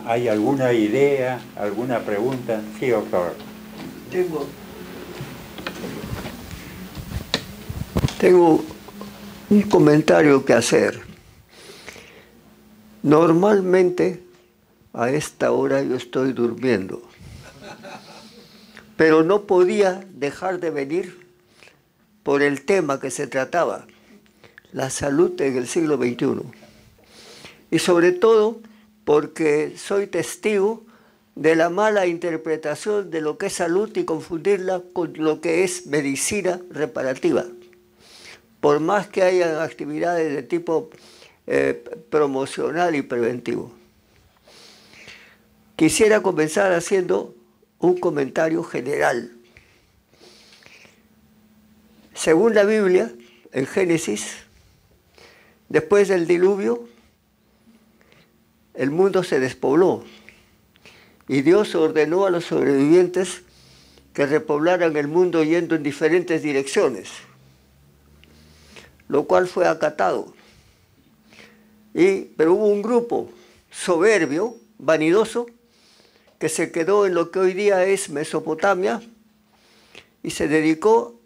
¿Hay alguna idea, alguna pregunta? Sí, doctor. Tengo un comentario que hacer. Normalmente a esta hora yo estoy durmiendo, pero no podía dejar de venir por el tema que se trataba, la salud en el siglo XXI. Y sobre todo porque soy testigo de la mala interpretación de lo que es salud y confundirla con lo que es medicina reparativa. Por más que haya actividades de tipo promocional y preventivo. Quisiera comenzar haciendo un comentario general. Según la Biblia, en Génesis, después del diluvio, el mundo se despobló y Dios ordenó a los sobrevivientes que repoblaran el mundo yendo en diferentes direcciones, lo cual fue acatado. Pero hubo un grupo soberbio, vanidoso, que se quedó en lo que hoy día es Mesopotamia y se dedicó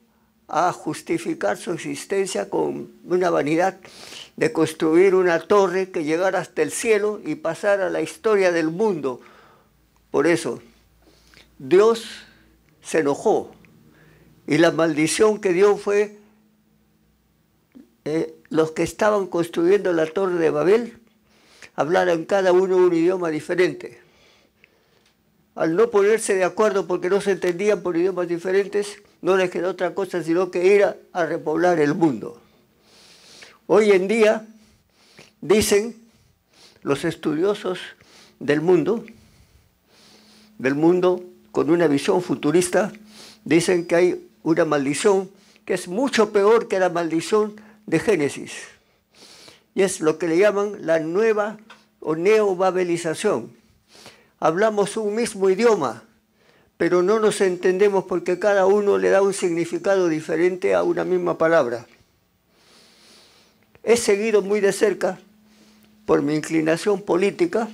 a justificar su existencia con una vanidad de construir una torre que llegara hasta el cielo y pasara a la historia del mundo. Por eso, Dios se enojó y la maldición que dio fue los que estaban construyendo la torre de Babel hablaran cada uno un idioma diferente. Al no ponerse de acuerdo porque no se entendían por idiomas diferentes, no les quedó otra cosa sino que ir a repoblar el mundo. Hoy en día, dicen los estudiosos del mundo con una visión futurista, dicen que hay una maldición que es mucho peor que la maldición de Génesis. Y es lo que le llaman la nueva o neobabelización. Hablamos un mismo idioma, pero no nos entendemos porque cada uno le da un significado diferente a una misma palabra. He seguido muy de cerca, por mi inclinación política,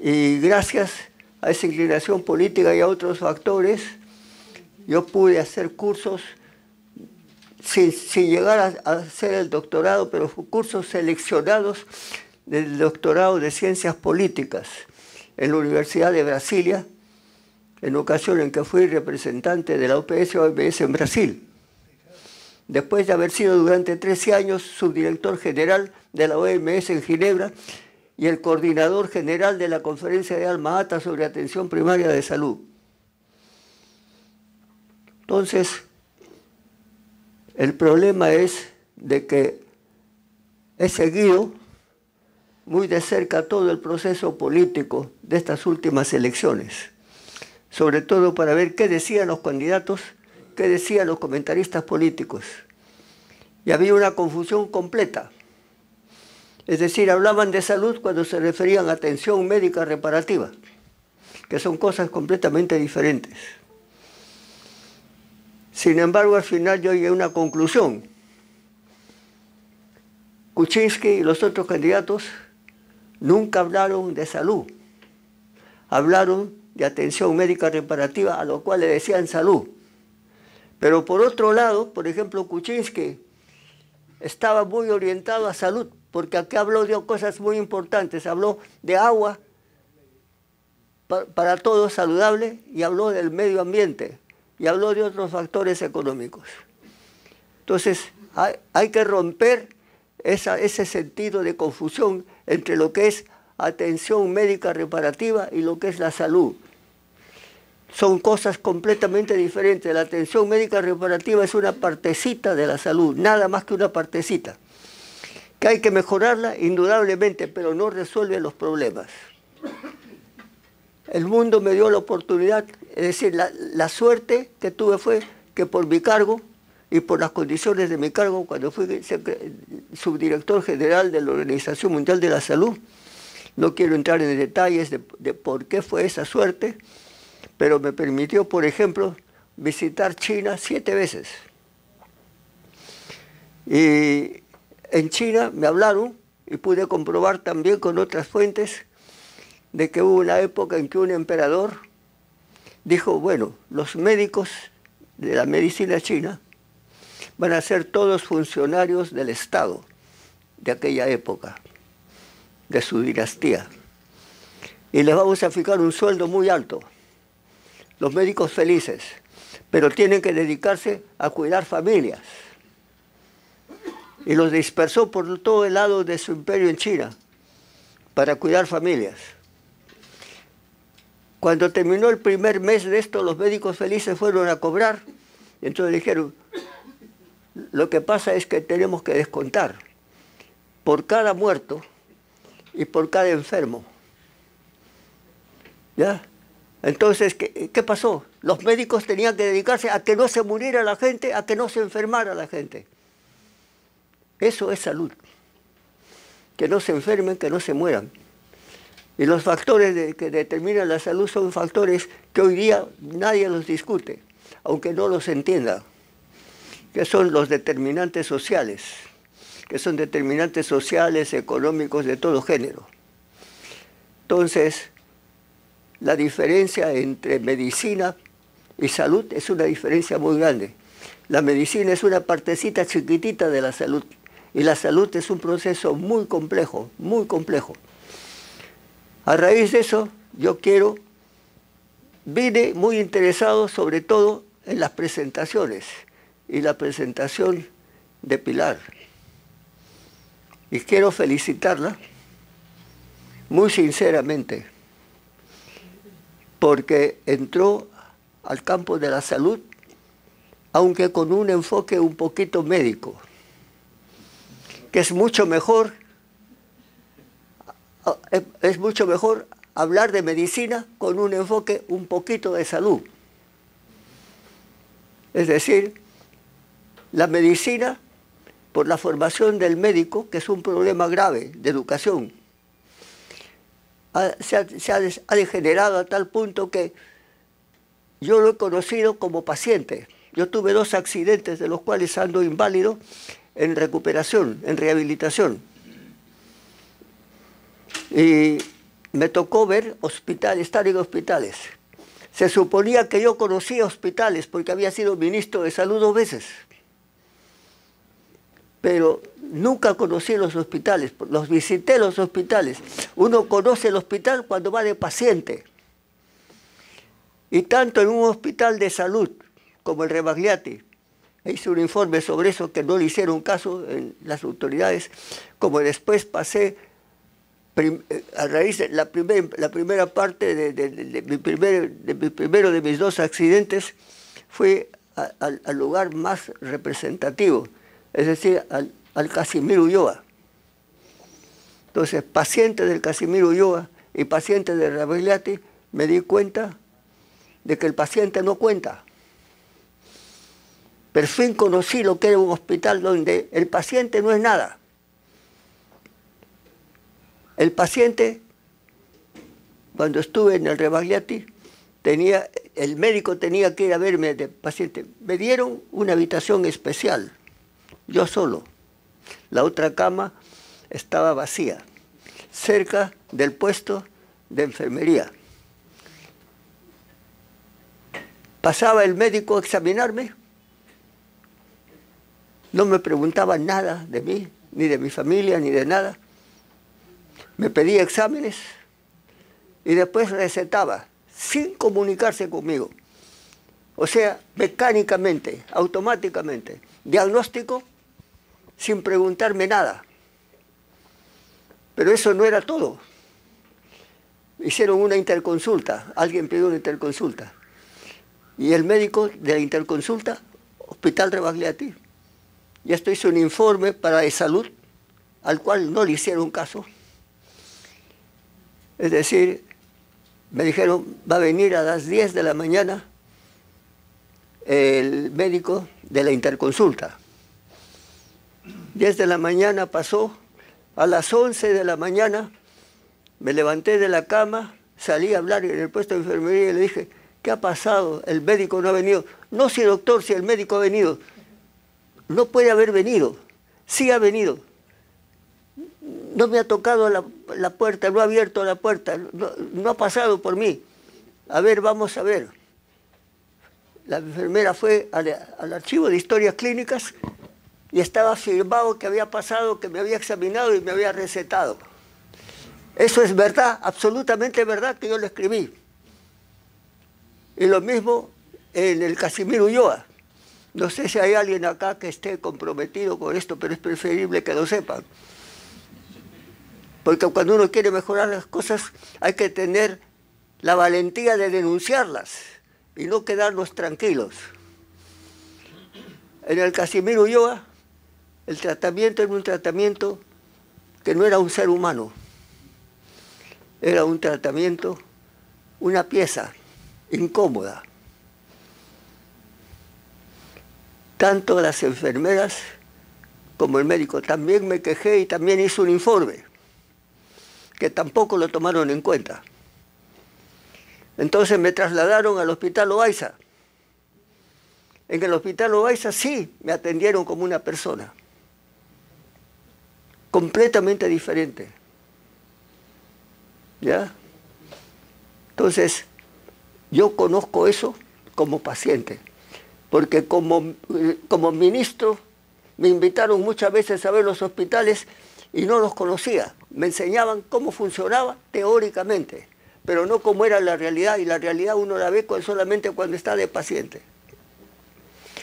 y gracias a esa inclinación política y a otros factores, yo pude hacer cursos sin llegar a hacer el doctorado, pero cursos seleccionados del doctorado de Ciencias Políticas en la Universidad de Brasilia, en ocasión en que fui representante de la OMS en Brasil, después de haber sido durante 13 años subdirector general de la OMS en Ginebra y el coordinador general de la Conferencia de Alma Ata sobre Atención Primaria de Salud. Entonces, el problema es de que he seguido muy de cerca todo el proceso político de estas últimas elecciones, sobre todo para ver qué decían los candidatos, qué decían los comentaristas políticos. Y había una confusión completa. Es decir, hablaban de salud cuando se referían a atención médica reparativa, que son cosas completamente diferentes. Sin embargo, al final yo llegué a una conclusión. Kuczynski y los otros candidatos nunca hablaron de salud. Hablaron de atención médica reparativa, a lo cual le decían salud. Pero por otro lado, por ejemplo, Kuczynski estaba muy orientado a salud, porque aquí habló de cosas muy importantes. Habló de agua para todos saludable y habló del medio ambiente y habló de otros factores económicos. Entonces, hay que romper ese sentido de confusión entre lo que es atención médica reparativa y lo que es la salud. Son cosas completamente diferentes. La atención médica reparativa es una partecita de la salud, nada más que una partecita. Que hay que mejorarla, indudablemente, pero no resuelve los problemas. El mundo me dio la oportunidad, es decir, la suerte que tuve fue que por mi cargo y por las condiciones de mi cargo, cuando fui subdirector general de la Organización Mundial de la Salud, no quiero entrar en detalles de por qué fue esa suerte, pero me permitió, por ejemplo, visitar China 7 veces. Y en China me hablaron y pude comprobar también con otras fuentes de que hubo una época en que un emperador dijo, bueno, los médicos de la medicina china van a ser todos funcionarios del Estado de aquella época, de su dinastía. Y les vamos a fijar un sueldo muy alto. Los médicos felices, pero tienen que dedicarse a cuidar familias. Y los dispersó por todo el lado de su imperio en China para cuidar familias. Cuando terminó el primer mes de esto, los médicos felices fueron a cobrar. Y entonces dijeron, lo que pasa es que tenemos que descontar por cada muerto y por cada enfermo. ¿Ya? Entonces, ¿qué pasó? Los médicos tenían que dedicarse a que no se muriera la gente, a que no se enfermara la gente. Eso es salud. Que no se enfermen, que no se mueran. Y los factores que determinan la salud son factores que hoy día nadie los discute, aunque no los entienda, que son los determinantes sociales, económicos, de todo género. Entonces, la diferencia entre medicina y salud es una diferencia muy grande. La medicina es una partecita chiquitita de la salud, y la salud es un proceso muy complejo, muy complejo. A raíz de eso, vine muy interesado sobre todo en las presentaciones, y la presentación de Pilar. Y quiero felicitarla muy sinceramente, porque entró al campo de la salud, aunque con un enfoque un poquito médico, que es mucho mejor hablar de medicina con un enfoque un poquito de salud. Es decir, la medicina, por la formación del médico, que es un problema grave de educación, se ha degenerado a tal punto que yo lo he conocido como paciente. Yo tuve 2 accidentes de los cuales ando inválido en recuperación, en rehabilitación. Y me tocó ver hospitales, estar en hospitales. Se suponía que yo conocía hospitales porque había sido ministro de salud 2 veces. Pero nunca conocí los hospitales, los visité los hospitales. Uno conoce el hospital cuando va de paciente. Y tanto en un hospital de salud como el Rebagliati, hice un informe sobre eso que no le hicieron caso en las autoridades, como después pasé a raíz de la primera parte de mis 2 accidentes, fui al lugar más representativo, es decir, al Casimiro Ulloa. Entonces, paciente del Casimiro Ulloa y paciente de Rebagliati, me di cuenta de que el paciente no cuenta. Por fin conocí lo que era un hospital donde el paciente no es nada. El paciente, cuando estuve en el Rebagliati, el médico tenía que ir a verme de paciente. Me dieron una habitación especial, yo solo. La otra cama estaba vacía, cerca del puesto de enfermería. Pasaba el médico a examinarme, no me preguntaba nada de mí, ni de mi familia, ni de nada. Me pedía exámenes y después recetaba, sin comunicarse conmigo. O sea, mecánicamente, automáticamente. Diagnóstico sin preguntarme nada. Pero eso no era todo. Hicieron una interconsulta, alguien pidió una interconsulta. Y el médico de la interconsulta, Hospital Rebagliati, y esto hizo un informe para de salud, al cual no le hicieron caso. Es decir, me dijeron, va a venir a las 10 de la mañana el médico de la interconsulta. 10 de la mañana pasó, a las 11 de la mañana me levanté de la cama, salí a hablar en el puesto de enfermería y le dije, ¿qué ha pasado? El médico no ha venido. No, sí, doctor, si el médico ha venido. No puede haber venido. Sí ha venido. no me ha tocado la puerta, no ha abierto la puerta, no ha pasado por mí. A ver, vamos a ver. La enfermera fue al archivo de historias clínicas y estaba firmado que había pasado, que me había examinado y me había recetado. Eso es verdad, absolutamente verdad, que yo lo escribí. Y lo mismo en el Casimiro Ulloa. No sé si hay alguien acá que esté comprometido con esto, pero es preferible que lo sepan. Porque cuando uno quiere mejorar las cosas, hay que tener la valentía de denunciarlas y no quedarnos tranquilos. En el Casimiro Ulloa, el tratamiento era un tratamiento que no era un ser humano. Era un tratamiento, una pieza incómoda. Tanto las enfermeras como el médico. También me quejé y también hice un informe, que tampoco lo tomaron en cuenta. Entonces me trasladaron al Hospital Loaiza. En el Hospital Loaiza sí me atendieron como una persona, completamente diferente. ¿Ya? Entonces, yo conozco eso como paciente, porque como ministro me invitaron muchas veces a ver los hospitales y no los conocía. Me enseñaban cómo funcionaba teóricamente, pero no cómo era la realidad, y la realidad uno la ve solamente cuando está de paciente.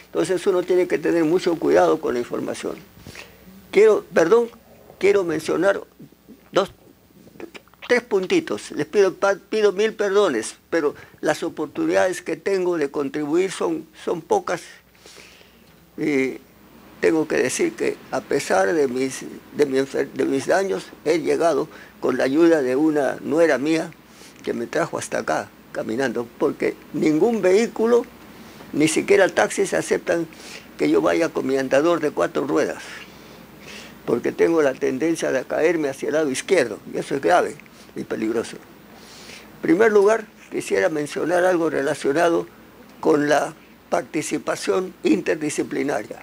Entonces uno tiene que tener mucho cuidado con la información. Quiero mencionar tres puntitos. Les pido mil perdones, pero las oportunidades que tengo de contribuir son pocas. Y tengo que decir que a pesar de mis daños, he llegado con la ayuda de una nuera mía que me trajo hasta acá caminando, porque ningún vehículo, ni siquiera taxis, aceptan que yo vaya con mi andador de 4 ruedas, porque tengo la tendencia de caerme hacia el lado izquierdo, y eso es grave y peligroso. En primer lugar, quisiera mencionar algo relacionado con la participación interdisciplinaria.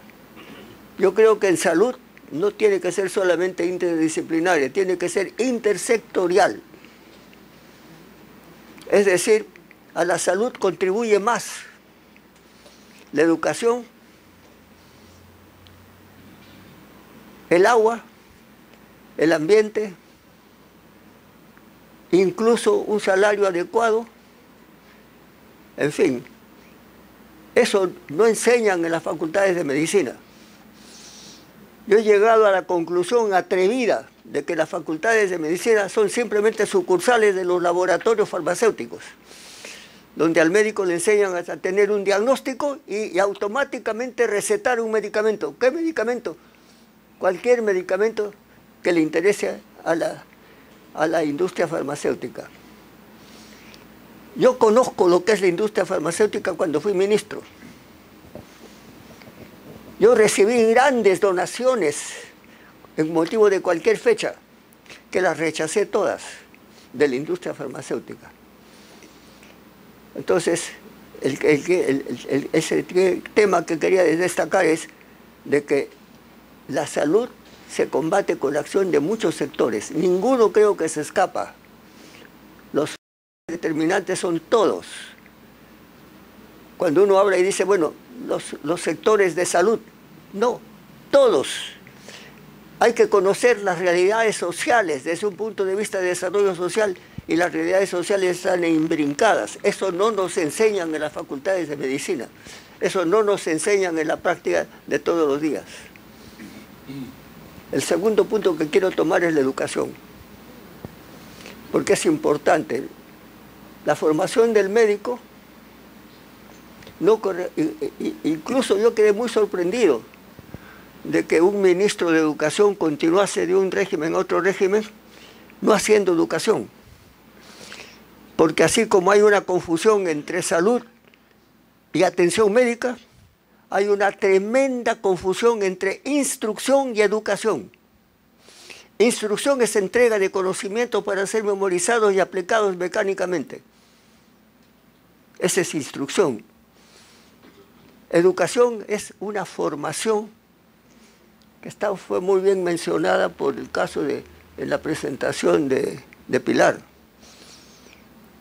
Yo creo que en salud no tiene que ser solamente interdisciplinaria, tiene que ser intersectorial. Es decir, a la salud contribuye más la educación, el agua, el ambiente, incluso un salario adecuado, en fin. Eso no enseñan en las facultades de medicina. Yo he llegado a la conclusión atrevida de que las facultades de medicina son simplemente sucursales de los laboratorios farmacéuticos, donde al médico le enseñan a tener un diagnóstico y automáticamente recetar un medicamento. ¿Qué medicamento? Cualquier medicamento que le interese a la industria farmacéutica. Yo conozco lo que es la industria farmacéutica cuando fui ministro. Yo recibí grandes donaciones en motivo de cualquier fecha, que las rechacé todas, de la industria farmacéutica. Entonces, ese tema que quería destacar es de que la salud se combate con la acción de muchos sectores. Ninguno creo que se escapa. Los determinantes son todos. Cuando uno habla y dice, bueno, los sectores de salud, no, todos. Hay que conocer las realidades sociales desde un punto de vista de desarrollo social, y las realidades sociales están imbrincadas. Eso no nos enseñan en las facultades de medicina. Eso no nos enseñan en la práctica de todos los días. El segundo punto que quiero tomar es la educación, porque es importante. La formación del médico, incluso yo quedé muy sorprendido de que un ministro de educación continuase de un régimen a otro régimen no haciendo educación. Porque así como hay una confusión entre salud y atención médica, hay una tremenda confusión entre instrucción y educación. Instrucción es entrega de conocimientos para ser memorizados y aplicados mecánicamente. Esa es instrucción. Educación es una formación que fue muy bien mencionada por el caso de en la presentación de Pilar.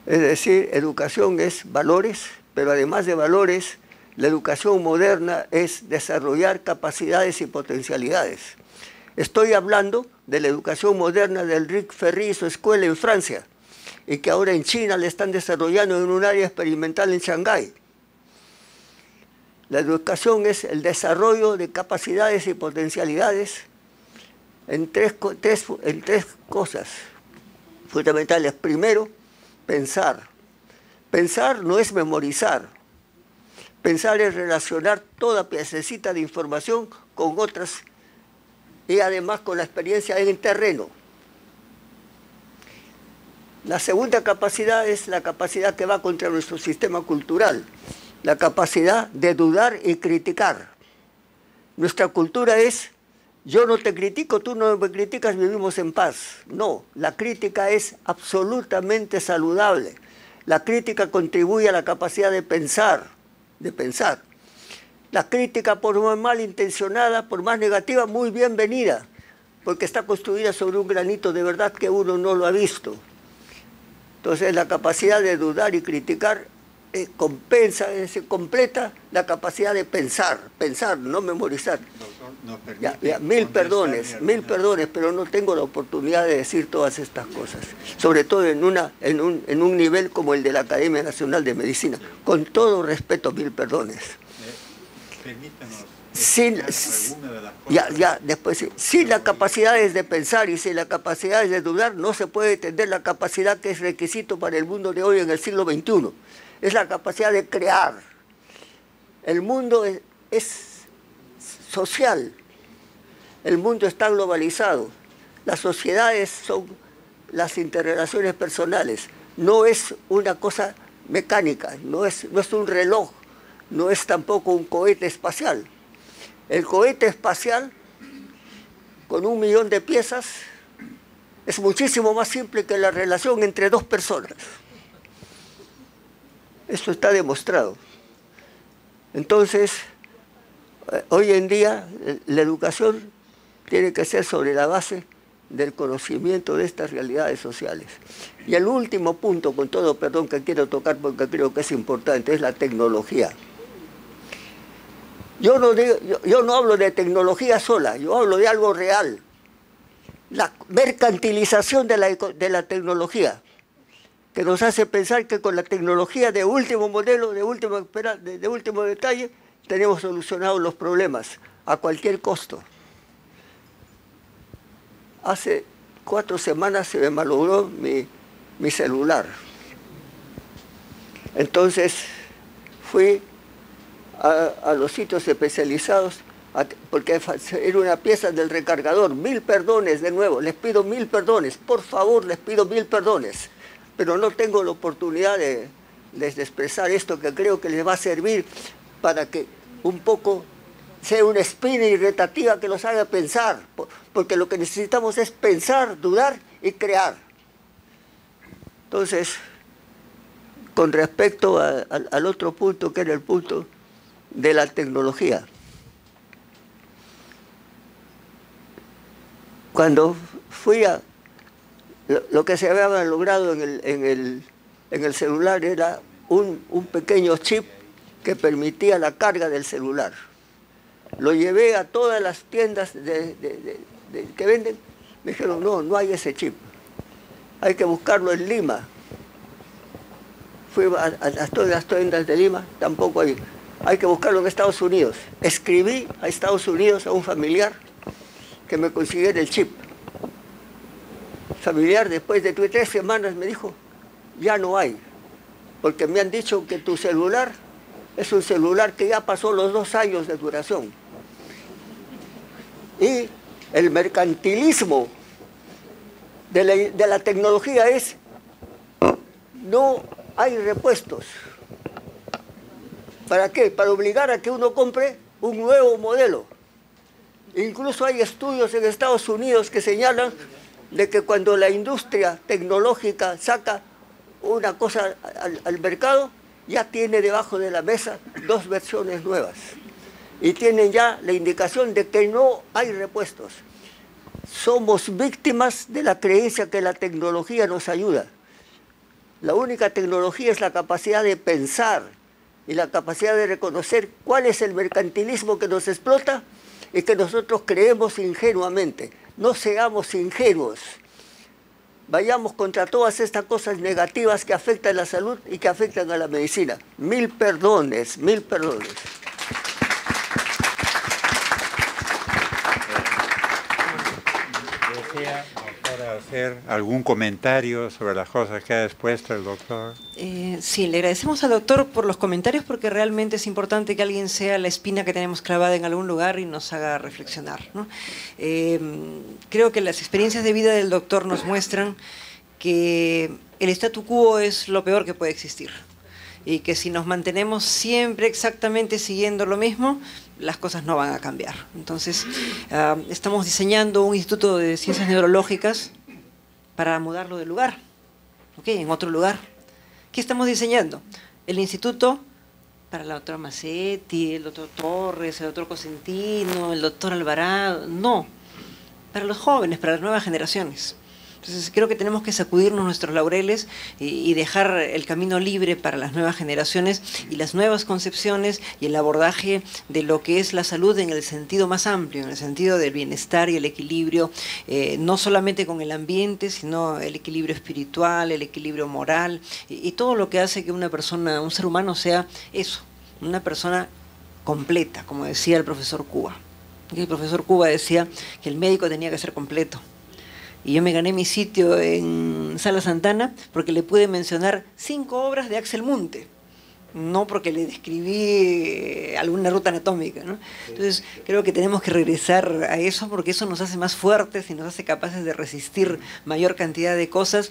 Es decir, educación es valores, pero además de valores, la educación moderna es desarrollar capacidades y potencialidades. Estoy hablando de la educación moderna del Ric Ferri y su escuela en Francia, y que ahora en China le están desarrollando en un área experimental en Shanghái. La educación es el desarrollo de capacidades y potencialidades en tres cosas fundamentales. Primero, pensar. Pensar no es memorizar. Pensar es relacionar toda piececita de información con otras y además con la experiencia en el terreno. La segunda capacidad es la capacidad que va contra nuestro sistema cultural, la capacidad de dudar y criticar. Nuestra cultura es, yo no te critico, tú no me criticas, vivimos en paz. No, la crítica es absolutamente saludable. La crítica contribuye a la capacidad de pensar, La crítica, por más malintencionada, por más negativa, muy bienvenida, porque está construida sobre un granito de verdad que uno no lo ha visto. Entonces, la capacidad de dudar y criticar completa la capacidad de pensar, no memorizar. Doctor, mil perdones, pero no tengo la oportunidad de decir todas estas cosas, sobre todo en un nivel como el de la Academia Nacional de Medicina. Con todo respeto, mil perdones. Permítanos. Sin las capacidades de pensar y sin las capacidades de dudar, no se puede entender la capacidad que es requisito para el mundo de hoy en el siglo XXI. Es la capacidad de crear. El mundo es social. El mundo está globalizado. Las sociedades son las interrelaciones personales. No es una cosa mecánica, no es un reloj, no es tampoco un cohete espacial. El cohete espacial, con 1 millón de piezas, es muchísimo más simple que la relación entre dos personas. Esto está demostrado. Entonces, hoy en día, la educación tiene que ser sobre la base del conocimiento de estas realidades sociales. Y el último punto, con todo perdón, que quiero tocar porque creo que es importante, es la tecnología. Yo no hablo de tecnología sola, yo hablo de algo real. La mercantilización de la tecnología, que nos hace pensar que con la tecnología de último modelo, de último detalle, tenemos solucionados los problemas a cualquier costo. Hace 4 semanas se me malogró mi celular. Entonces fui a los sitios especializados, porque era una pieza del recargador. 1000 perdones de nuevo, les pido 1000 perdones, por favor, les pido 1000 perdones. Pero no tengo la oportunidad de expresar esto que creo que les va a servir para que un poco sea una espina irritativa que los haga pensar, porque lo que necesitamos es pensar, dudar y crear. Entonces, con respecto al otro punto, que era el punto de la tecnología. Cuando fui a... Lo que se había logrado en el celular era un pequeño chip que permitía la carga del celular. Lo llevé a todas las tiendas que venden. Me dijeron, no hay ese chip. Hay que buscarlo en Lima. Fui a todas las tiendas de Lima, tampoco hay. Hay que buscarlo en Estados Unidos. Escribí a Estados Unidos a un familiar que me consiguiera el chip. Familiar, después de 3 semanas, me dijo, ya no hay, porque me han dicho que tu celular es un celular que ya pasó los 2 años de duración. Y el mercantilismo de la tecnología es, no hay repuestos. ¿Para qué? Para obligar a que uno compre un nuevo modelo. Incluso hay estudios en Estados Unidos que señalan de que cuando la industria tecnológica saca una cosa al mercado, ya tiene debajo de la mesa 2 versiones nuevas. Y tienen ya la indicación de que no hay repuestos. somos víctimas de la creencia que la tecnología nos ayuda. La única tecnología es la capacidad de pensar y la capacidad de reconocer cuál es el mercantilismo que nos explota y que nosotros creemos ingenuamente. No seamos ingenuos. Vayamos contra todas estas cosas negativas que afectan la salud y que afectan a la medicina. Mil perdones, mil perdones. ¿Desea, doctora, hacer algún comentario sobre las cosas que ha expuesto el doctor? Sí, le agradecemos al doctor por los comentarios porque realmente es importante que alguien sea la espina que tenemos clavada en algún lugar y nos haga reflexionar, ¿no? Creo que las experiencias de vida del doctor nos muestran que el statu quo es lo peor que puede existir y que si nos mantenemos siempre exactamente siguiendo lo mismo, las cosas no van a cambiar. Entonces, estamos diseñando un instituto de ciencias neurológicas para mudarlo de lugar, ¿ok? En otro lugar. ¿Qué estamos diseñando? El instituto para la doctora Macetti, el doctor Torres, el doctor Cosentino, el doctor Alvarado. No, para los jóvenes, para las nuevas generaciones. Entonces creo que tenemos que sacudirnos nuestros laureles y dejar el camino libre para las nuevas generaciones y las nuevas concepciones y el abordaje de lo que es la salud en el sentido más amplio, en el sentido del bienestar y el equilibrio, no solamente con el ambiente, sino el equilibrio espiritual, el equilibrio moral y todo lo que hace que una persona, un ser humano sea eso, una persona completa, como decía el profesor Cuba. El profesor Cuba decía que el médico tenía que ser completo. Y yo me gané mi sitio en Sala Santana porque le pude mencionar 5 obras de Axel Munthe, no porque le describí alguna ruta anatómica, ¿no? Entonces creo que tenemos que regresar a eso porque eso nos hace más fuertes y nos hace capaces de resistir mayor cantidad de cosas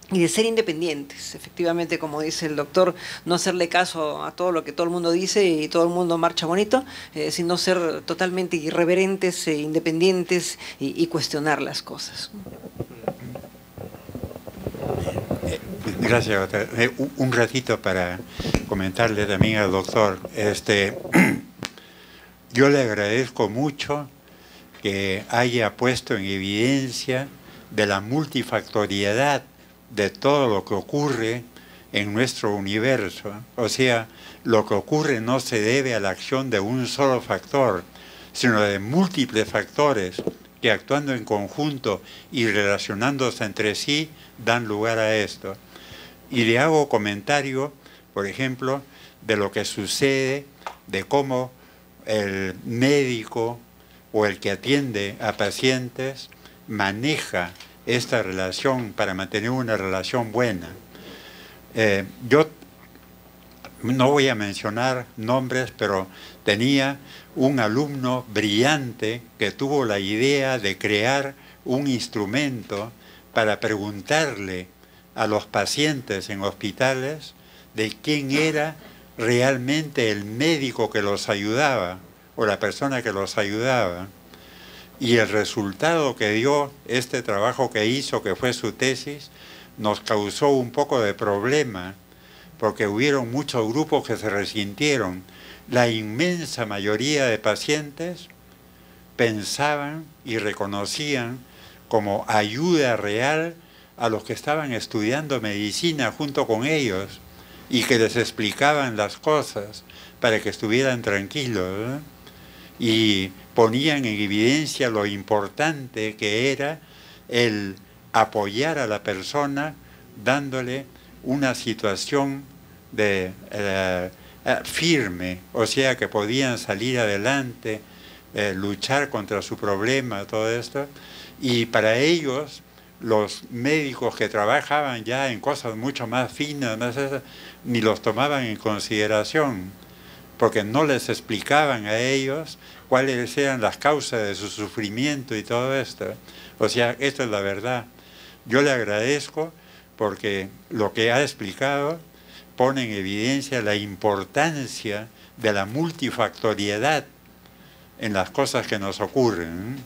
y de ser independientes. Efectivamente, como dice el doctor, no hacerle caso a todo lo que todo el mundo dice y todo el mundo marcha bonito, sino ser totalmente irreverentes e independientes y cuestionar las cosas. Gracias, doctor. Un ratito para comentarle también al doctor. Yo le agradezco mucho que haya puesto en evidencia de la multifactoriedad de todo lo que ocurre en nuestro universo. O sea, lo que ocurre no se debe a la acción de un solo factor, sino de múltiples factores que actuando en conjunto y relacionándose entre sí dan lugar a esto. Y le hago comentario, por ejemplo, de lo que sucede, de cómo el médico o el que atiende a pacientes maneja esta relación para mantener una relación buena. Yo no voy a mencionar nombres, pero tenía un alumno brillante que tuvo la idea de crear un instrumento para preguntarle a los pacientes en hospitales de quién era realmente el médico que los ayudaba o la persona que los ayudaba. Y el resultado que dio este trabajo que hizo, que fue su tesis, nos causó un poco de problema, porque hubieron muchos grupos que se resintieron. La inmensa mayoría de pacientes pensaban y reconocían como ayuda real a los que estaban estudiando medicina junto con ellos y que les explicaban las cosas para que estuvieran tranquilos, ¿eh? Y ponían en evidencia lo importante que era el apoyar a la persona dándole una situación de firme, o sea que podían salir adelante, luchar contra su problema, todo esto. Y para ellos, los médicos que trabajaban ya en cosas mucho más finas, ni los tomaban en consideración, porque no les explicaban a ellos cuáles eran las causas de su sufrimiento y todo esto. O sea, esto es la verdad. Yo le agradezco porque lo que ha explicado pone en evidencia la importancia de la multifactoriedad en las cosas que nos ocurren.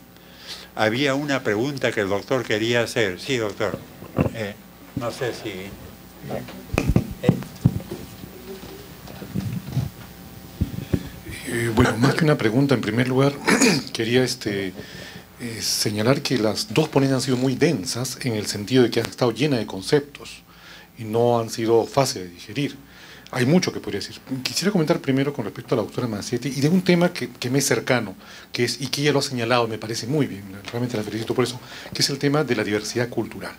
Había una pregunta que el doctor quería hacer. Sí, doctor. No sé si... Bueno, más que una pregunta, en primer lugar, quería señalar que las dos ponencias han sido muy densas en el sentido de que han estado llenas de conceptos y no han sido fáciles de digerir. Hay mucho que podría decir. Quisiera comentar primero con respecto a la doctora Mancietti y de un tema que me es cercano, que es, y que ella lo ha señalado, me parece muy bien, realmente la felicito por eso, que es el tema de la diversidad cultural.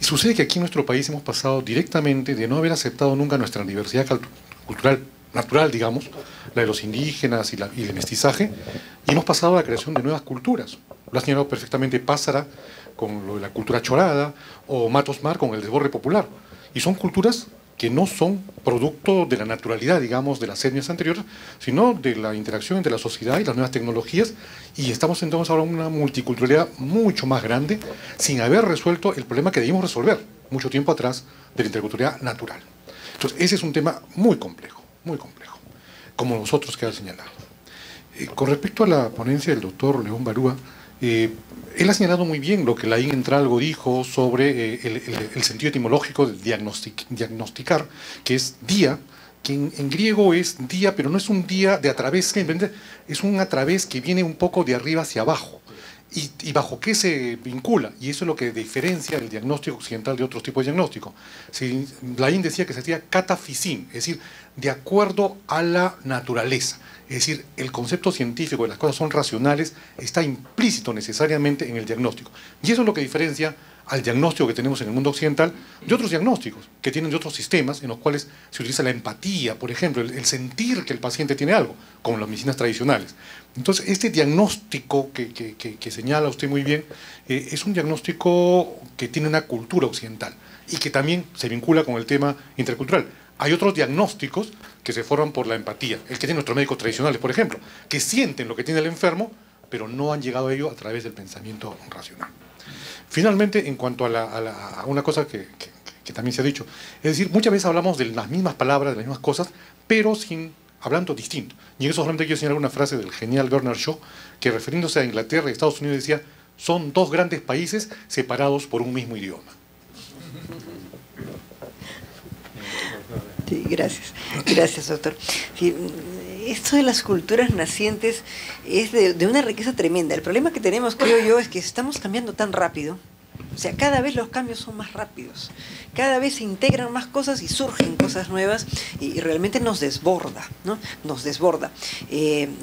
Y sucede que aquí en nuestro país hemos pasado directamente de no haber aceptado nunca nuestra diversidad cultural natural, digamos, la de los indígenas y el mestizaje, y hemos pasado a la creación de nuevas culturas. Lo ha señalado perfectamente Pázara con lo de la cultura chorada, o Matos Mar con el desborde popular. Y son culturas que no son producto de la naturalidad, digamos, de las etnias anteriores, sino de la interacción entre la sociedad y las nuevas tecnologías, y estamos entonces ahora en una multiculturalidad mucho más grande, sin haber resuelto el problema que debimos resolver mucho tiempo atrás de la interculturalidad natural. Entonces, ese es un tema muy complejo, como los otros que ha señalado. Con respecto a la ponencia del doctor León Barúa, él ha señalado muy bien lo que Laín Entralgo dijo sobre el sentido etimológico de diagnosticar, que es día, que en griego es día, pero no es un día de a través, es un a través que viene un poco de arriba hacia abajo. ¿Y bajo qué se vincula? Y eso es lo que diferencia el diagnóstico occidental de otros tipos de diagnóstico. Laín decía que se hacía catafisín, es decir, de acuerdo a la naturaleza. Es decir, el concepto científico de las cosas son racionales está implícito necesariamente en el diagnóstico. Y eso es lo que diferencia al diagnóstico que tenemos en el mundo occidental de otros diagnósticos que tienen de otros sistemas en los cuales se utiliza la empatía, por ejemplo, el sentir que el paciente tiene algo, como las medicinas tradicionales. Entonces, este diagnóstico que señala usted muy bien es un diagnóstico que tiene una cultura occidental y que también se vincula con el tema intercultural. Hay otros diagnósticos que se forman por la empatía, el que tienen nuestros médicos tradicionales, por ejemplo, que sienten lo que tiene el enfermo, pero no han llegado a ello a través del pensamiento racional. Finalmente, en cuanto a una cosa que también se ha dicho, es decir, muchas veces hablamos de las mismas palabras, de las mismas cosas, pero hablando distinto. Y en eso solamente quiero señalar una frase del genial Bernard Shaw, que refiriéndose a Inglaterra y Estados Unidos decía, son dos grandes países separados por un mismo idioma. Sí, gracias doctor. Sí, esto de las culturas nacientes es de una riqueza tremenda. El problema que tenemos, creo yo, es que estamos cambiando tan rápido. O sea, cada vez los cambios son más rápidos, cada vez se integran más cosas y surgen cosas nuevas y realmente nos desborda, ¿no? Nos desborda.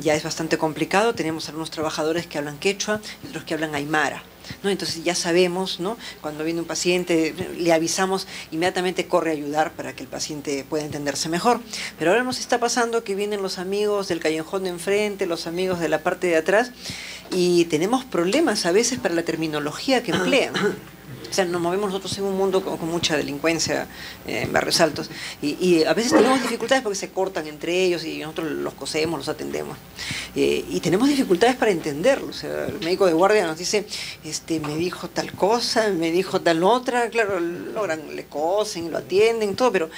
Ya es bastante complicado, tenemos algunos trabajadores que hablan quechua y otros que hablan aymara, ¿no? Entonces ya sabemos, ¿no? Cuando viene un paciente, le avisamos, inmediatamente corre a ayudar para que el paciente pueda entenderse mejor. Pero ahora nos está pasando que vienen los amigos del callejón de enfrente, los amigos de la parte de atrás, y tenemos problemas a veces para la terminología que emplean. O sea, nos movemos nosotros en un mundo con mucha delincuencia en barrios altos y a veces tenemos dificultades porque se cortan entre ellos y nosotros los cosemos, los atendemos. Y tenemos dificultades para entenderlo. O sea, el médico de guardia nos dice, me dijo tal cosa, me dijo tal otra. Claro, le cosen, lo atienden, todo, pero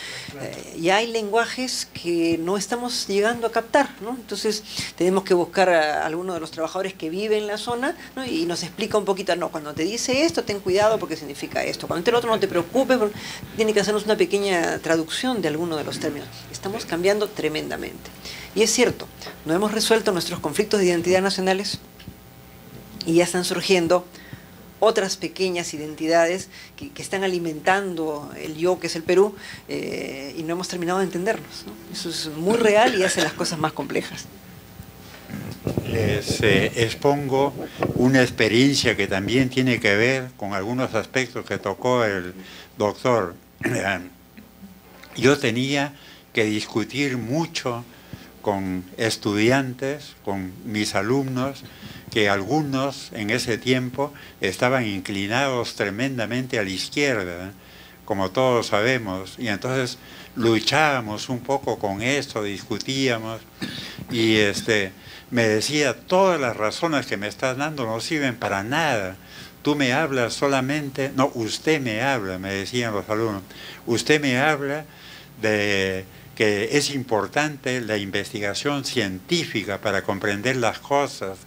ya hay lenguajes que no estamos llegando a captar, ¿no? Entonces tenemos que buscar a alguno de los trabajadores que vive en la zona, ¿no? Y nos explica un poquito, no, cuando te dice esto, ten cuidado porque significa esto. Cuando el otro, no te preocupes, tiene que hacernos una pequeña traducción de alguno de los términos. Estamos cambiando tremendamente. Y es cierto, no hemos resuelto nuestros conflictos de identidad nacionales y ya están surgiendo otras pequeñas identidades que están alimentando el yo que es el Perú y no hemos terminado de entendernos, ¿no? Eso es muy real y hace las cosas más complejas. Les expongo una experiencia que también tiene que ver con algunos aspectos que tocó el doctor. Yo tenía que discutir mucho con estudiantes, con mis alumnos, que algunos en ese tiempo estaban inclinados tremendamente a la izquierda, como todos sabemos, y entonces luchábamos un poco con esto, discutíamos, y me decía, todas las razones que me estás dando no sirven para nada. Tú me hablas solamente, no, usted me habla, me decían los alumnos, usted me habla de que es importante la investigación científica para comprender las cosas.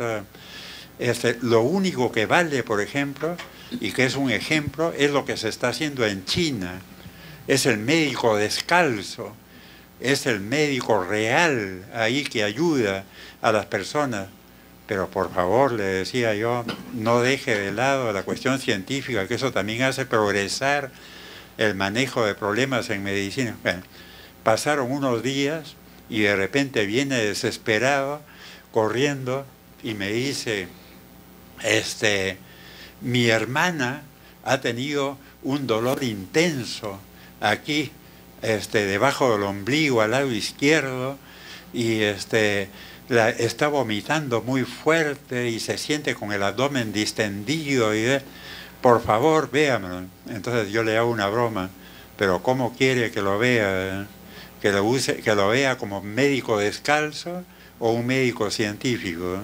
Lo único que vale, por ejemplo, y que es un ejemplo, es lo que se está haciendo en China. Es el médico descalzo, es el médico real ahí que ayuda a las personas. pero por favor, le decía yo, no deje de lado la cuestión científica, que eso también hace progresar el manejo de problemas en medicina. Bueno, pasaron unos días y de repente viene desesperado, corriendo, y me dice, mi hermana ha tenido un dolor intenso aquí, debajo del ombligo, al lado izquierdo, y está vomitando muy fuerte y se siente con el abdomen distendido, y por favor, véamelo. Entonces yo le hago una broma, pero ¿cómo quiere que lo vea? Que lo vea como médico descalzo o un médico científico.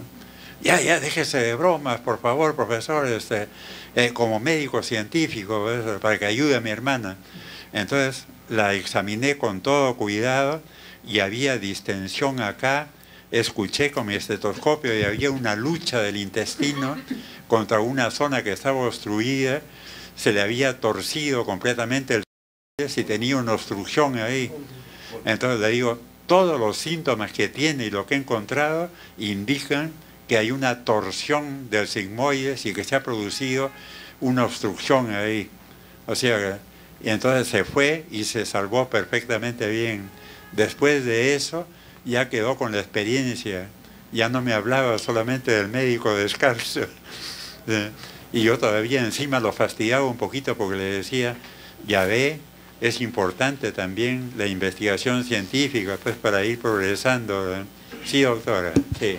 Ya, déjese de bromas, por favor, profesor, como médico científico, para que ayude a mi hermana. Entonces la examiné con todo cuidado y había distensión acá. Escuché con mi estetoscopio y había una lucha del intestino contra una zona que estaba obstruida. Se le había torcido completamente el y tenía una obstrucción ahí. Entonces le digo, todos los síntomas que tiene y lo que he encontrado indican que hay una torsión del sigmoides y que se ha producido una obstrucción ahí. O sea, y entonces se fue y se salvó perfectamente bien. Después de eso ya quedó con la experiencia, ya no me hablaba solamente del médico descalzo. Y yo todavía encima lo fastidiaba un poquito porque le decía, ya ve, es importante también la investigación científica, pues, para ir progresando. Sí, doctora, sí.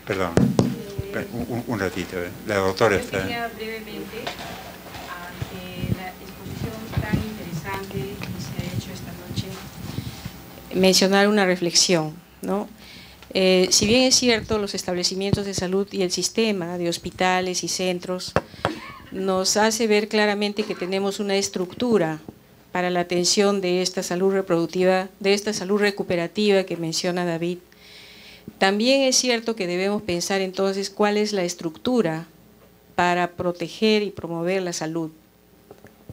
Perdón, un ratito. La doctora Yo está... quería brevemente, ante la exposición tan interesante que se ha hecho esta noche, mencionar una reflexión, ¿no? Si bien es cierto, los establecimientos de salud y el sistema de hospitales y centros nos hace ver claramente que tenemos una estructura para la atención de esta salud reproductiva, de esta salud recuperativa que menciona David. También es cierto que debemos pensar entonces cuál es la estructura para proteger y promover la salud.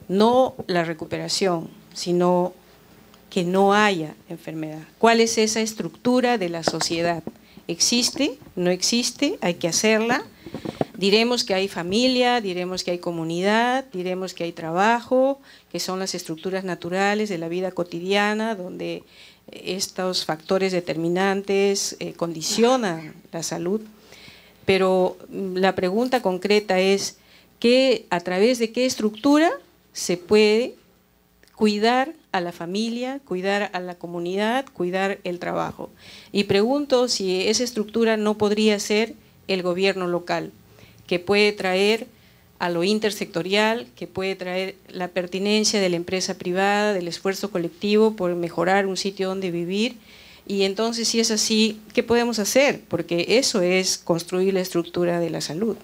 No la recuperación, sino que no haya enfermedad. ¿Cuál es esa estructura de la sociedad? ¿Existe? ¿No existe? Hay que hacerla. Diremos que hay familia, diremos que hay comunidad, diremos que hay trabajo, que son las estructuras naturales de la vida cotidiana, donde estos factores determinantes condicionan la salud. Pero la pregunta concreta es, ¿a través de qué estructura se puede cuidar a la familia, cuidar a la comunidad, cuidar el trabajo? Y pregunto si esa estructura no podría ser el gobierno local, que puede traer a lo intersectorial, que puede traer la pertinencia de la empresa privada, del esfuerzo colectivo por mejorar un sitio donde vivir. Y entonces, si es así, ¿qué podemos hacer? Porque eso es construir la estructura de la salud.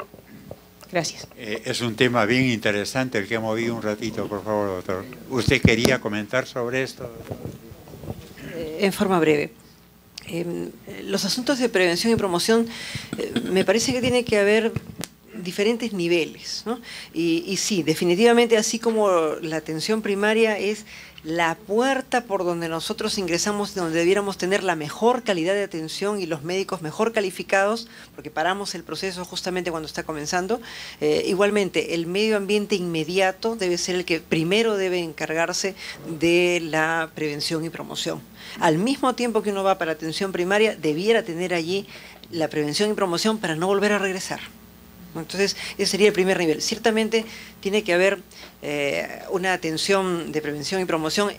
Gracias. Es un tema bien interesante el que hemos oído un ratito, por favor, doctor. ¿Usted quería comentar sobre esto? En forma breve. Los asuntos de prevención y promoción, me parece que tiene que haber diferentes niveles, ¿no? Y sí, definitivamente, así como la atención primaria es la puerta por donde nosotros ingresamos, donde debiéramos tener la mejor calidad de atención y los médicos mejor calificados, porque paramos el proceso justamente cuando está comenzando. Igualmente, el medio ambiente inmediato debe ser el que primero debe encargarse de la prevención y promoción. Al mismo tiempo que uno va para atención primaria, debiera tener allí la prevención y promoción para no volver a regresar. Entonces, ese sería el primer nivel. Ciertamente tiene que haber una atención de prevención y promoción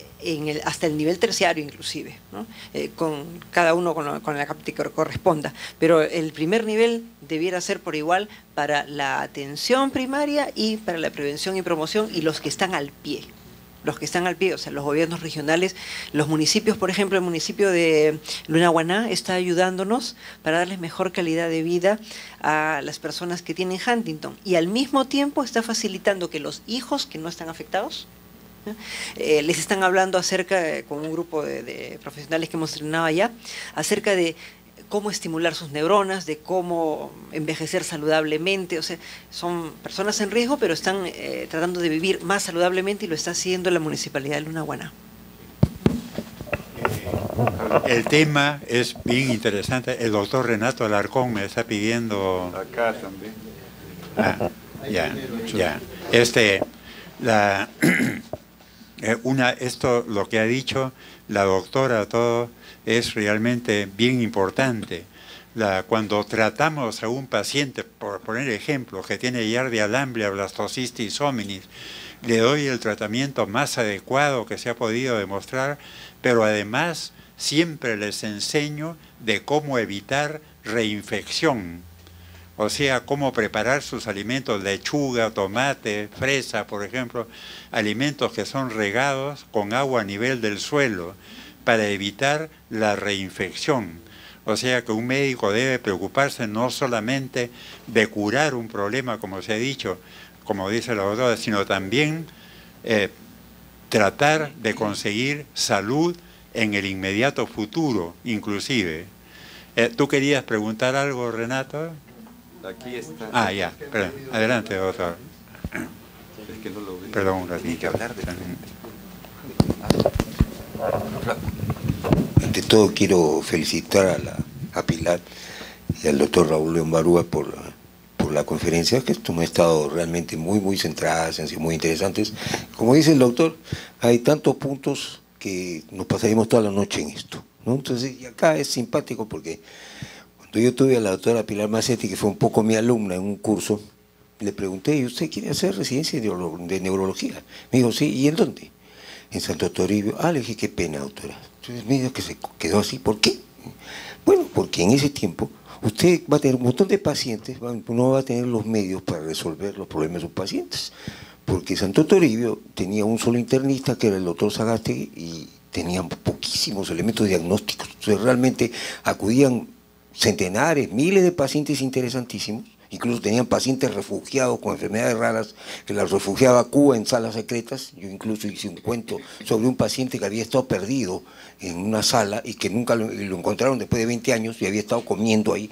hasta el nivel terciario inclusive, ¿no? Con cada uno con la que corresponda. Pero el primer nivel debiera ser por igual para la atención primaria y para la prevención y promoción, y los que están al pie. Los que están al pie, o sea, los gobiernos regionales, los municipios, por ejemplo, el municipio de Lunahuaná está ayudándonos para darles mejor calidad de vida a las personas que tienen Huntington, y al mismo tiempo está facilitando que los hijos que no están afectados, les están hablando acerca, con un grupo de profesionales que hemos entrenado allá, acerca de cómo estimular sus neuronas, de cómo envejecer saludablemente. O sea, son personas en riesgo, pero están tratando de vivir más saludablemente, y lo está haciendo la Municipalidad de Lunahuaná. El tema es bien interesante. El doctor Renato Alarcón me está pidiendo... Acá también. Ya. Esto, lo que ha dicho la doctora, todo, es realmente bien importante. Cuando tratamos a un paciente, por poner ejemplo, que tiene Giardia lamblia, blastocistitis hominis, le doy el tratamiento más adecuado que se ha podido demostrar, pero además siempre les enseño de cómo evitar reinfección. O sea, cómo preparar sus alimentos, lechuga, tomate, fresa, por ejemplo, alimentos que son regados con agua a nivel del suelo para evitar la reinfección. O sea que un médico debe preocuparse no solamente de curar un problema, como se ha dicho, como dice la doctora, sino también tratar de conseguir salud en el inmediato futuro, inclusive. ¿Tú querías preguntar algo, Renato? Aquí está. Ya, perdón. Adelante, doctor. Es que no lo vi. Perdón un ratito. Tiene que hablar de Ante todo quiero felicitar a Pilar y al doctor Raúl León Barúa por la conferencia, que han estado realmente muy centradas, han sido muy interesantes. Como dice el doctor, hay tantos puntos que nos pasaríamos toda la noche en esto, ¿no? Entonces, y acá es simpático porque cuando yo tuve a la doctora Pilar Macetti, que fue un poco mi alumna en un curso, le pregunté, ¿y usted quiere hacer residencia de neurología? Me dijo, sí, ¿y en dónde? En Santo Toribio. Le dije, qué pena, doctora. Entonces me dijo que se quedó así. ¿Por qué? Bueno, porque en ese tiempo usted va a tener un montón de pacientes, no va a tener los medios para resolver los problemas de sus pacientes. Porque Santo Toribio tenía un solo internista, que era el doctor Sagasti, y tenían poquísimos elementos diagnósticos. Entonces realmente acudían centenares, miles de pacientes interesantísimos. Incluso tenían pacientes refugiados con enfermedades raras, que las refugiaba Cuba en salas secretas. Yo incluso hice un cuento sobre un paciente que había estado perdido en una sala y que nunca lo encontraron después de 20 años y había estado comiendo ahí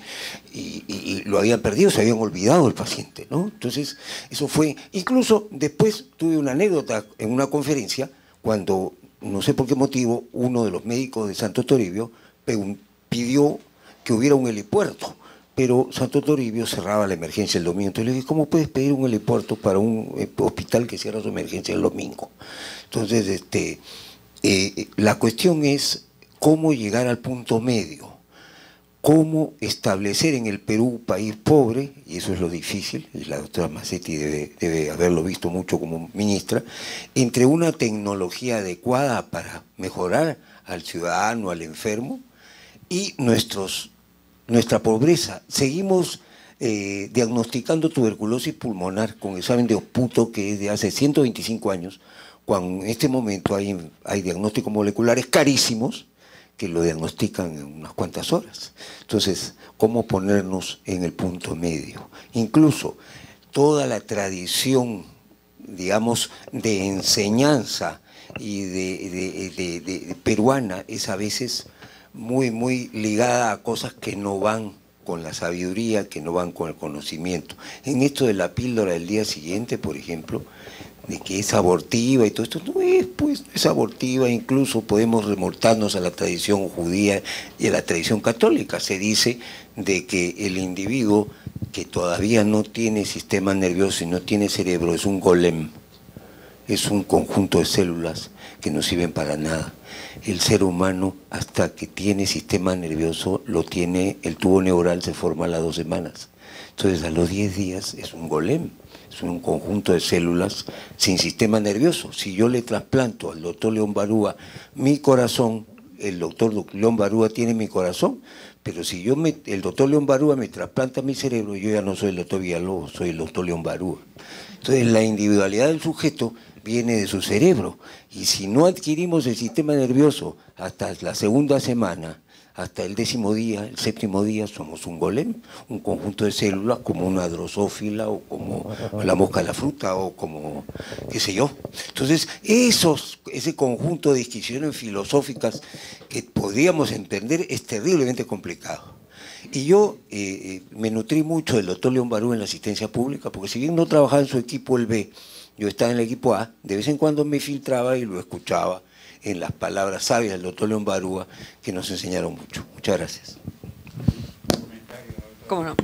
y lo habían perdido, se habían olvidado el paciente, ¿no? Entonces, eso fue... Incluso después tuve una anécdota en una conferencia cuando, no sé por qué motivo, uno de los médicos de Santo Toribio pidió que hubiera un helipuerto. Pero Santo Toribio cerraba la emergencia el domingo. Entonces le dije, ¿cómo puedes pedir un helipuerto para un hospital que cierra su emergencia el domingo? Entonces, la cuestión es cómo llegar al punto medio, cómo establecer en el Perú, país pobre, y eso es lo difícil, y la doctora Macetti debe haberlo visto mucho como ministra, entre una tecnología adecuada para mejorar al ciudadano, al enfermo, y nuestra pobreza. Seguimos diagnosticando tuberculosis pulmonar con examen de Osputo, que es de hace 125 años, cuando en este momento hay diagnósticos moleculares carísimos que lo diagnostican en unas cuantas horas. Entonces, ¿cómo ponernos en el punto medio? Incluso toda la tradición, digamos, de enseñanza y de peruana es a veces muy ligada a cosas que no van con la sabiduría, que no van con el conocimiento. En esto de la píldora del día siguiente, por ejemplo, de que es abortiva y todo esto, no es, pues, es abortiva. Incluso podemos remontarnos a la tradición judía y a la tradición católica. Se dice de que el individuo que todavía no tiene sistema nervioso y no tiene cerebro es un golem, es un conjunto de células que no sirven para nada. El ser humano, hasta que tiene sistema nervioso, lo tiene, el tubo neural se forma a las 2 semanas. Entonces, a los 10 días es un golem, es un conjunto de células sin sistema nervioso. Si yo le trasplanto al doctor León Barúa mi corazón, el doctor León Barúa tiene mi corazón, pero si el doctor León Barúa me trasplanta mi cerebro, yo ya no soy el doctor Villalobos, soy el doctor León Barúa. Entonces, la individualidad del sujeto viene de su cerebro, y si no adquirimos el sistema nervioso hasta la segunda semana, hasta el 10º día, el 7º día, somos un golem, un conjunto de células como una drosófila o como la mosca de la fruta o como, qué sé yo. Entonces, ese conjunto de discusiones filosóficas que podríamos entender es terriblemente complicado. Y yo me nutrí mucho del doctor León Barúa en la asistencia pública, porque si bien no trabajaba en su equipo el B, yo estaba en el equipo A, de vez en cuando me filtraba y lo escuchaba en las palabras sabias del doctor León Barúa, que nos enseñaron mucho. Muchas gracias. ¿Cómo no?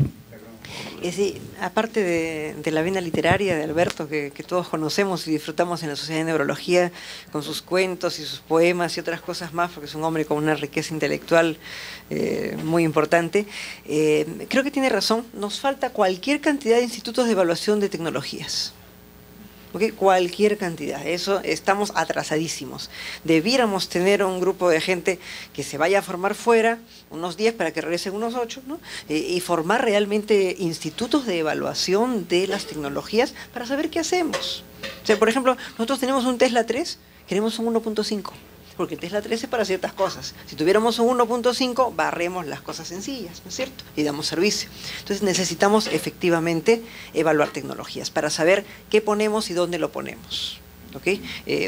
Sí, aparte de la vena literaria de Alberto, que todos conocemos y disfrutamos en la Sociedad de Neurología, con sus cuentos y sus poemas y otras cosas más, porque es un hombre con una riqueza intelectual muy importante, creo que tiene razón, nos falta cualquier cantidad de institutos de evaluación de tecnologías. ¿Okay? Cualquier cantidad, eso estamos atrasadísimos. Debiéramos tener un grupo de gente que se vaya a formar fuera, unos 10 para que regresen unos 8, ¿no? Y formar realmente institutos de evaluación de las tecnologías para saber qué hacemos. O sea, por ejemplo, nosotros tenemos un Tesla 3, queremos un 1.5. Porque el Tesla 3 es para ciertas cosas. Si tuviéramos un 1.5, barremos las cosas sencillas, ¿no es cierto? Y damos servicio. Entonces necesitamos efectivamente evaluar tecnologías para saber qué ponemos y dónde lo ponemos. ¿Okay?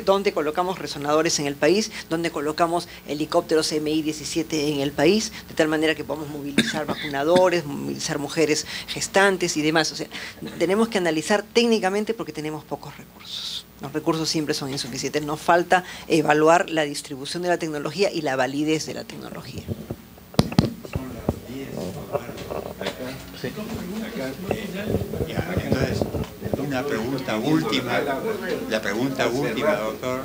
Dónde colocamos resonadores en el país, dónde colocamos helicópteros MI-17 en el país, de tal manera que podamos movilizar vacunadores, movilizar mujeres gestantes y demás. O sea, tenemos que analizar técnicamente porque tenemos pocos recursos. Los recursos siempre son insuficientes. Nos falta evaluar la distribución de la tecnología y la validez de la tecnología. Entonces, una pregunta última. La pregunta última, doctor.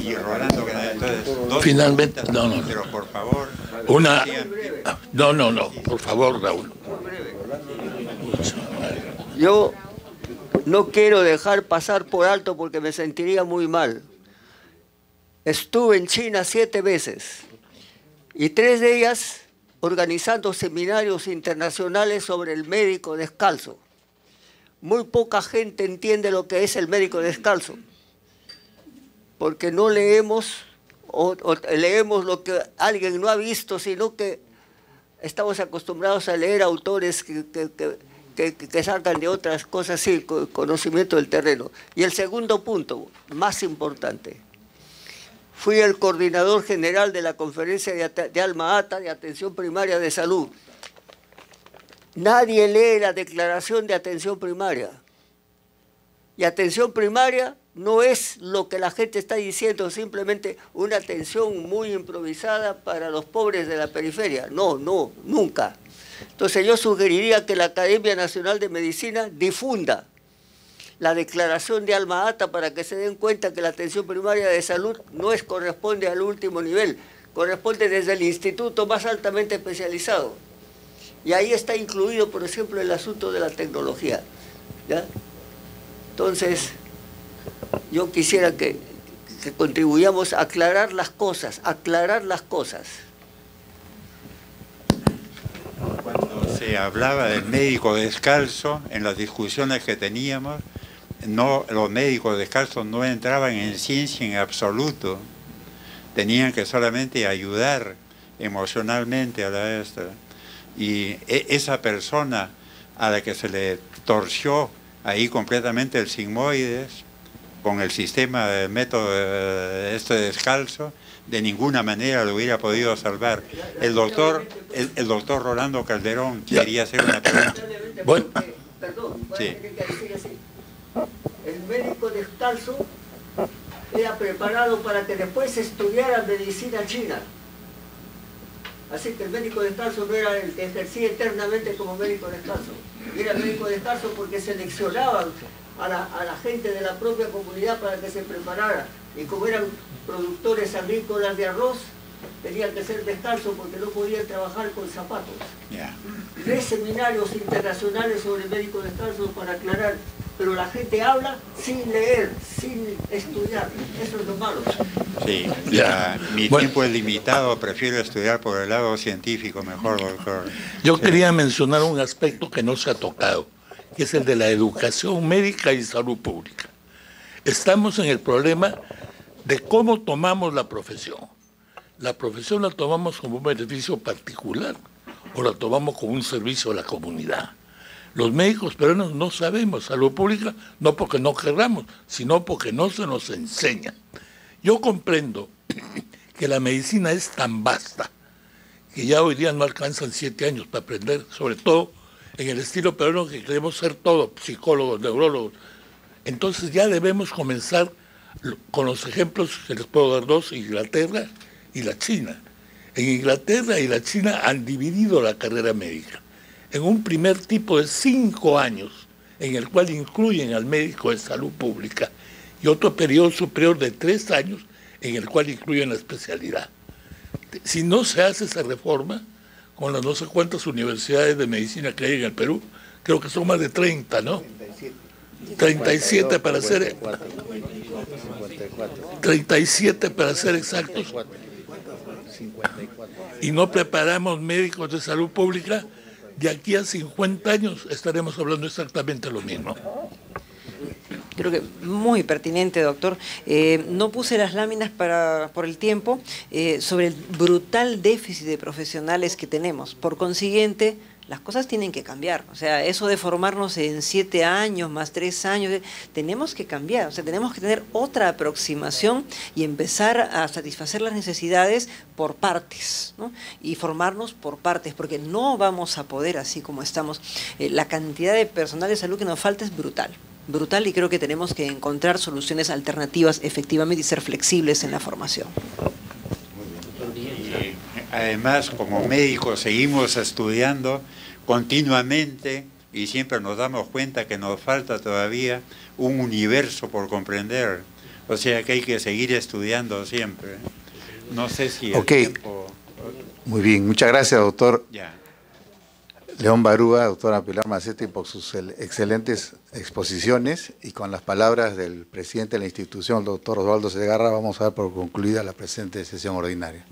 Y Rolando, entonces, finalmente, no. Pero por favor. No, por favor, Raúl. Yo no quiero dejar pasar por alto porque me sentiría muy mal. Estuve en China 7 veces y 3 de ellas organizando seminarios internacionales sobre el médico descalzo. Muy poca gente entiende lo que es el médico descalzo, porque no leemos o leemos lo que alguien no ha visto, sino que estamos acostumbrados a leer autores que salgan de otras cosas, sí, conocimiento del terreno. Y el segundo punto, más importante, fui el coordinador general de la conferencia de Alma Ata de Atención Primaria de Salud. Nadie lee la declaración de atención primaria. Y atención primaria no es lo que la gente está diciendo, simplemente una atención muy improvisada para los pobres de la periferia. No, nunca. Entonces yo sugeriría que la Academia Nacional de Medicina difunda la declaración de Alma Ata para que se den cuenta que la atención primaria de salud no corresponde al último nivel, corresponde desde el instituto más altamente especializado. Y ahí está incluido, por ejemplo, el asunto de la tecnología, ¿ya? Entonces, yo quisiera que contribuyamos a aclarar las cosas, Cuando se hablaba del médico descalzo, en las discusiones que teníamos, los médicos descalzos no entraban en ciencia en absoluto. Tenían que solamente ayudar emocionalmente a la esta. Y esa persona a la que se le torció ahí completamente el sigmoides, con el sistema de método descalzo, de ninguna manera lo hubiera podido salvar. El doctor Rolando Calderón quería hacer una pregunta. Bueno. Perdón, sí. El médico descalzo era preparado para que después estudiara medicina china. Así que el médico descalzo no era el que ejercía eternamente como médico descalzo. Era médico descalzo porque seleccionaban a la gente de la propia comunidad para que se preparara. Y como eran productores agrícolas de arroz, tenían que ser descalzos porque no podían trabajar con zapatos. 3 seminarios internacionales sobre médico descalzo para aclarar, pero la gente habla sin leer, sin estudiar. Eso es lo malo. Sí, mi tiempo es limitado, prefiero estudiar por el lado científico mejor, doctor. Yo quería mencionar un aspecto que no se ha tocado, que es el de la educación médica y salud pública. Estamos en el problema de cómo tomamos la profesión. La profesión la tomamos como un beneficio particular o la tomamos como un servicio a la comunidad. Los médicos peruanos no sabemos salud pública, no porque no querramos, sino porque no se nos enseña. Yo comprendo que la medicina es tan vasta que ya hoy día no alcanzan 7 años para aprender, sobre todo en el estilo peruano que queremos ser todos, psicólogos, neurólogos. Entonces ya debemos comenzar con los ejemplos que les puedo dar dos, Inglaterra y la China. En Inglaterra y la China han dividido la carrera médica en un primer tipo de 5 años, en el cual incluyen al médico de salud pública, y otro periodo superior de 3 años, en el cual incluyen la especialidad. Si no se hace esa reforma, con las no sé cuántas universidades de medicina que hay en el Perú, creo que son más de 30, ¿no? 37 para ser... 37 para ser exactos. Y no preparamos médicos de salud pública, de aquí a 50 años estaremos hablando exactamente lo mismo. Creo que muy pertinente, doctor. No puse las láminas por el tiempo sobre el brutal déficit de profesionales que tenemos. Por consiguiente, las cosas tienen que cambiar. O sea, eso de formarnos en 7 años más 3 años, tenemos que cambiar. O sea, tenemos que tener otra aproximación y empezar a satisfacer las necesidades por partes, ¿no? Y formarnos por partes, porque no vamos a poder así como estamos. La cantidad de personal de salud que nos falta es brutal. Brutal, y creo que tenemos que encontrar soluciones alternativas efectivamente y ser flexibles en la formación. Y además, como médicos seguimos estudiando continuamente y siempre nos damos cuenta que nos falta todavía un universo por comprender. O sea que hay que seguir estudiando siempre. No sé si el tiempo... Muy bien, muchas gracias, doctor. Ya. León Barúa, doctora Pilar Macetti, por sus excelentes exposiciones, y con las palabras del presidente de la institución, el doctor Osvaldo Segarra, vamos a dar por concluida la presente sesión ordinaria.